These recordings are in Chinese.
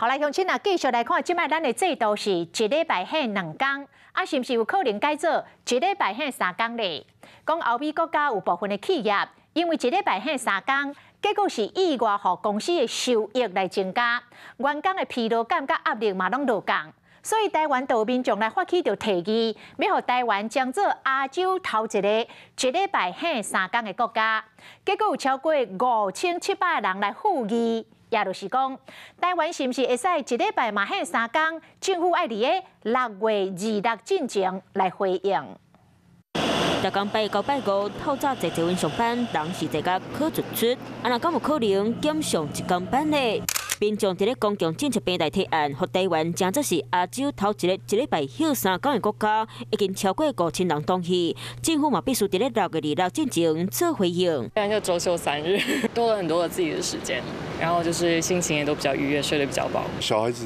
好来，乡亲啊，继续来看，即摆咱的制度是一礼拜限2天，啊，是毋是有可能改做一礼拜限3天咧？讲欧美国家有部分的企业，因为一礼拜限3天，结果是意外互公司的收益来增加，员工的疲劳感甲压力嘛拢落降。 所以台湾岛民众来发起着提议，要互台湾将做亚洲头一个一礼拜限3天的国家。结果有超过5700人来呼吁，也就是讲，台湾是毋是会使一礼拜嘛限3天？政府爱伫个6月26进前来回应。逐工拜到拜五，透早坐捷运上班，人是坐甲可出出，啊若敢有可能减上一工班呢？ 民众伫咧公共政策平台提案，互台湾将这是亚洲头一个一礼拜休3天的国家，已经超过5000人同意。政府嘛必须伫咧6月26进前做回应。现在就周休3日，多了很多的自己的时间，然后就是心情也都比较愉悦，睡得比较饱。小孩子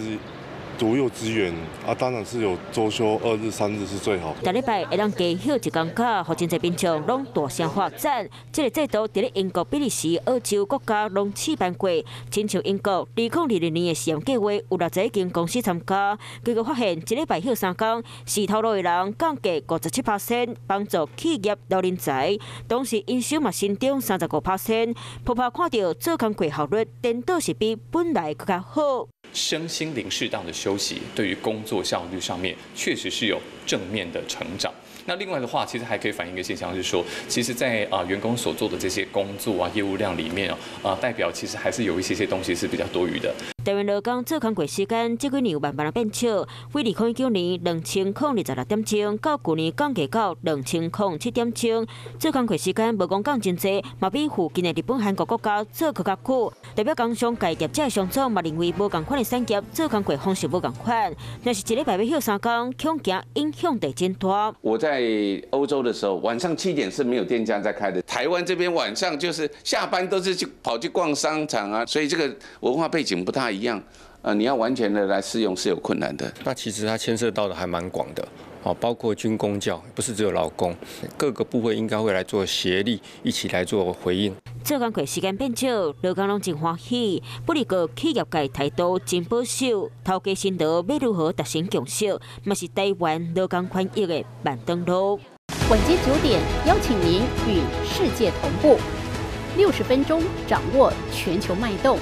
读幼稚园啊，当然是有周休2日、3日是最好。逐礼拜会当加休一天假，互真侪民众拢大声发赞。这个制度伫咧英国、比利时、澳洲国家拢试办过，亲像英国2022年的试验计划，有60间公司参加，结果发现一礼拜休3天，是头路的人降价57%，帮助企业留人才，同时营收嘛成长35%。普遍看到做工过效率，颠倒是比本来更加好。 身心灵适当的休息，对于工作效率上面确实是有正面的成长。那另外的话，其实还可以反映一个现象，是说，其实在员工所做的这些工作业务量里面代表其实还是有一些东西是比较多余的。台湾劳工做工过时间，这几年有慢慢变少，为2019年2026点钟，到去年降价到2007点钟。做工过时间无讲降真济，嘛比附近的日本、韩国国家做更加久。代表工商界业者上总嘛认为，无共款的产业做工过方式无共款，若是一礼拜要休3天，恐惊影响得真大。我在欧洲的时候，晚上7点是没有店家在开的。台湾这边晚上就是下班都是跑去逛商场啊，所以这个文化背景不太一样。你要完全的来适用是有困难的。那其实它牵涉到的还蛮广的。 包括军公教，不是只有劳工，各个部会应该会来做协力，一起来做回应。做工过时间变少，劳工拢真欢喜。不过企业界态度真保守，头家心得要如何达成共识，嘛是台湾劳工权益的慢登路。晚间9点，邀请您与世界同步，60分钟掌握全球脉动。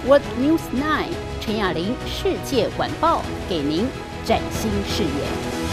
What News 9，陈雅玲世界晚报给您崭新视野。